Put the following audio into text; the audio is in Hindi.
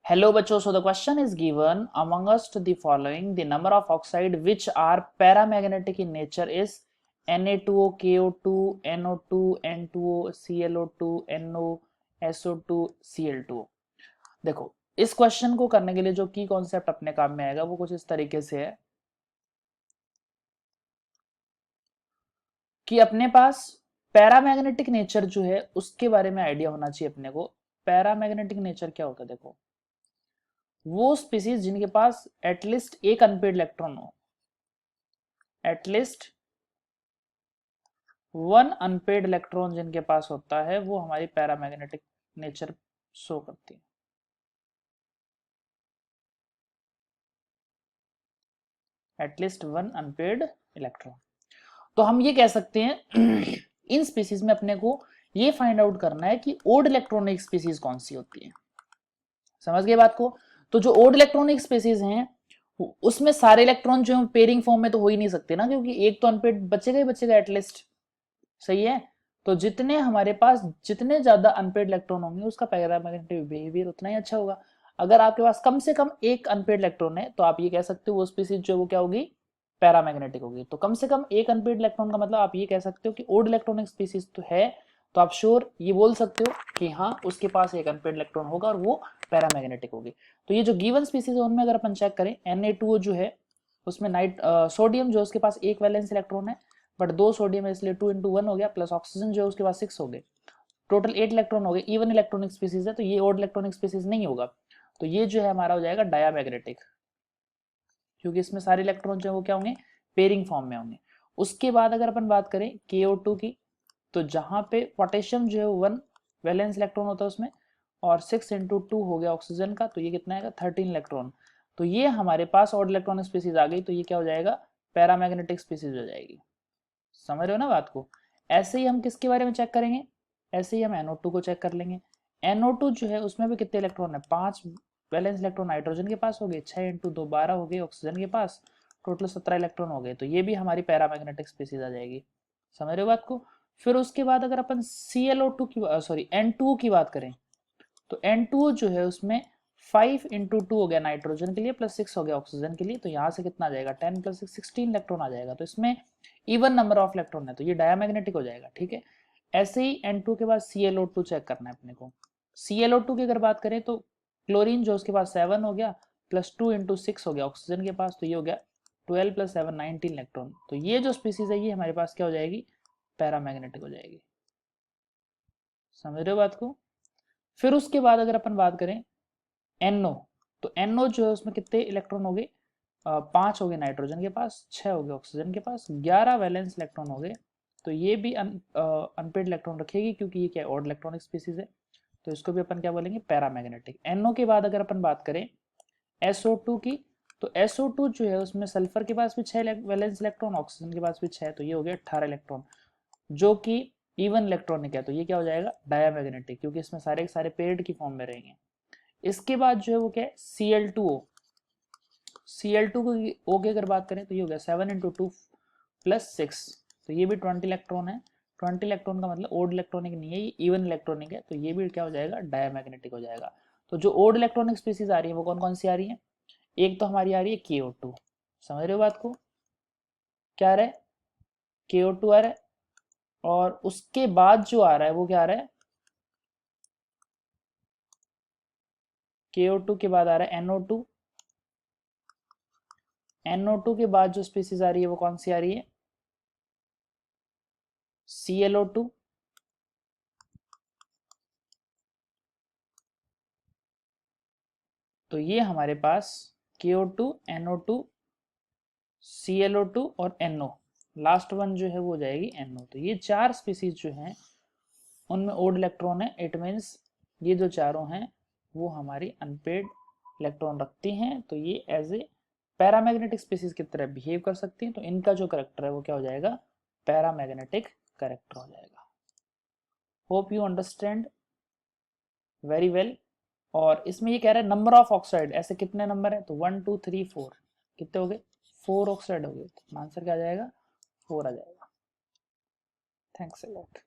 Hello बच्चों, so the question is given amongst the following the number of oxide which are paramagnetic in nature is Na2O, KO2, NO2, N2O, ClO2, NO, SO2, Cl2। देखो, इस क्वेश्चन को करने के लिए जो की कॉन्सेप्ट अपने काम में आएगा वो कुछ इस तरीके से है कि अपने पास पैरामैग्नेटिक नेचर जो है उसके बारे में आइडिया होना चाहिए अपने को। पैरामैग्नेटिक नेचर क्या होता है? देखो, वो स्पीसीज जिनके पास एटलीस्ट एक अनपेड इलेक्ट्रॉन हो, एटलीस्ट वन अनपेड इलेक्ट्रॉन जिनके पास होता है, वो हमारी पैरामैग्नेटिक नेचर शो करती है। At least one unpaired electron. तो हम ये कह सकते हैं इन स्पीसीज में अपने को ये फाइंड आउट करना है कि ओड इलेक्ट्रॉनिक स्पीसीज कौन सी होती है। समझ गए बात को? तो जो ओड इलेक्ट्रॉनिक स्पीसीज हैं उसमें सारे इलेक्ट्रॉन जो है पेयरिंग फॉर्म में तो हो ही नहीं सकते ना, क्योंकि एक तो अनपेड बचेगा ही बचेगा एटलीस्ट। सही है? तो जितने हमारे पास जितने ज्यादा अनपेड इलेक्ट्रॉन होंगे उसका पैरामैग्नेटिक बिहेवियर उतना ही अच्छा होगा। अगर आपके पास कम से कम एक अनपेड इलेक्ट्रॉन है तो आप ये कह सकते हो वो स्पीसीज जो वो क्या होगी, पैरामैग्नेटिक होगी। तो कम से कम एक अनपेड इलेक्ट्रॉन का मतलब आप ये कह सकते हो कि ओड इलेक्ट्रॉनिक स्पीसीज तो है, तो आप श्योर ये बोल सकते हो कि हाँ उसके पास एक अनपेड इलेक्ट्रॉन होगा और वो पैरामैग्नेटिक होगी। तो ये जो गिवन स्पीसीज है उनमें अगर अपन चेक करें, Na2O जो है उसमें सोडियम जो उसके पास एक वैलेंस इलेक्ट्रॉन है, बट दो सोडियम है इसलिए 2 into 1 हो गया, प्लस ऑक्सीजन जो है उसके पास 6 हो गए, टोटल 8 इलेक्ट्रॉन हो गए। इवन इलेक्ट्रॉनिक स्पीसीज है तो ये ओड इलेक्ट्रॉनिक स्पीसीज नहीं होगा। तो ये जो है हमारा हो जाएगा डायामैग्नेटिक, क्योंकि इसमें सारे इलेक्ट्रॉन जो है वो क्या होंगे, पेयरिंग फॉर्म में होंगे। उसके बाद अगर अपन बात करें KO2 की, तो जहां पे पोटेशियम जो है 1 वैलेंस इलेक्ट्रॉन होता है उसमें, और 6 into 2 हो गया ऑक्सीजन का, तो ये कितना आएगा 13 इलेक्ट्रॉन। तो ये हमारे पास ऑड इलेक्ट्रॉनिक स्पीसीज आ गई, तो ये क्या हो जाएगा, पैरामैग्नेटिक स्पीसीज हो जाएगी। समझ रहे हो ना बात को? ऐसे ही हम किसके बारे में चेक करेंगे, ऐसे ही हम NO2 को चेक कर लेंगे। NO2 जो है उसमें भी कितने इलेक्ट्रॉन है, 5 वैलेंस इलेक्ट्रॉन नाइट्रोजन के पास हो गए, 6 into 2 12 हो गए ऑक्सीजन के पास, टोटल 17 इलेक्ट्रॉन हो गए। तो ये भी हमारी पैरामैग्नेटिक स्पीसीज आ जाएगी। समझ रहे हो बात को? फिर उसके बाद अगर अपन ClO2 की सॉरी N2O की बात करें, तो N2O जो है उसमें 5 into 2 हो गया नाइट्रोजन के लिए, प्लस 6 हो गया ऑक्सीजन के लिए, तो यहाँ से कितना आ जाएगा 10 + 6 16 इलेक्ट्रॉन आ जाएगा। तो इसमें इवन नंबर ऑफ इलेक्ट्रॉन है, तो ये डायमैग्नेटिक हो जाएगा। ठीक है? ऐसे ही N2 के बाद ClO2 चेक करना है अपने को। ClO2 की अगर बात करें तो क्लोरीन जो उसके पास 7 हो गया, प्लस 2 into 6 हो गया ऑक्सीजन के पास, तो ये हो गया 12 + 7 19 इलेक्ट्रॉन। तो ये जो स्पीसीज है ये हमारे पास क्या हो जाएगी, पैरामैग्नेटिक हो जाएगी। समझ रहे हो बात को? फिर उसके बाद अगर अपन बात करें NO, तो NO जो है उसमें कितने इलेक्ट्रॉन हो गए, 5 हो गए नाइट्रोजन के पास, 6 हो गए ऑक्सीजन के पास, 11 वैलेंस इलेक्ट्रॉन हो गए। तो ये भी अनपेड इलेक्ट्रॉन रखेगी, क्योंकि ये क्या ऑड इलेक्ट्रॉनिक स्पीसीज है, तो इसको भी अपन क्या बोलेंगे, पैरामैग्नेटिक। NO के बाद अगर अपन बात करें SO2 की, तो SO2 जो है उसमें सल्फर के पास भी 6 वैलेंस इलेक्ट्रॉन, ऑक्सीजन के पास भी 6, तो ये हो गया 18 इलेक्ट्रॉन, जो कि इवन इलेक्ट्रॉनिक है। तो ये क्या हो जाएगा, डायामैग्नेटिक, क्योंकि इसमें सारे के सारे पेयर्ड की फॉर्म में रहेंगे। इसके बाद जो है वो क्या है, Cl2O। Cl2 को O की अगर बात करें तो ये हो गया 7 into 2 + 6, तो ये भी 20 इलेक्ट्रॉन है। 20 इलेक्ट्रॉन का मतलब ओड इलेक्ट्रॉनिक नहीं है, ये इवन इलेक्ट्रॉनिक है, तो ये भी क्या हो जाएगा, डायमैग्नेटिक हो जाएगा। तो जो ओड इलेक्ट्रॉनिक स्पीसीज आ रही है वो कौन कौन सी आ रही है, एक तो हमारी आ रही है KO2। समझ रहे हो बात को? क्या आ रहा है, KO2 आ रहा है, और उसके बाद जो आ रहा है वो क्या आ रहा है, KO2 के बाद आ रहा है NO2। NO2 के बाद जो स्पीसीज आ रही है वो कौन सी आ रही है, ClO2। तो ये हमारे पास KO2, NO2, ClO2 और NO, लास्ट वन जो है वो हो जाएगी NO। तो ये चार स्पीसीज जो हैं उनमें ओड इलेक्ट्रॉन है, इट मीन्स ये जो चारों हैं वो हमारी अनपेड इलेक्ट्रॉन रखती हैं, तो ये एज ए पैरामैग्नेटिक स्पीसीज की तरह बिहेव कर सकती हैं। तो इनका जो करेक्टर है वो क्या हो जाएगा, पैरामैग्नेटिक करेक्टर हो जाएगा। Hope you understand very well. और इसमें ये कह रहा है नंबर ऑफ ऑक्साइड, ऐसे कितने नंबर है, तो 1 2 3 4, कितने हो गए, 4 ऑक्साइड हो गए। तो आंसर क्या आ जाएगा, 4 आ जाएगा। Thanks a lot.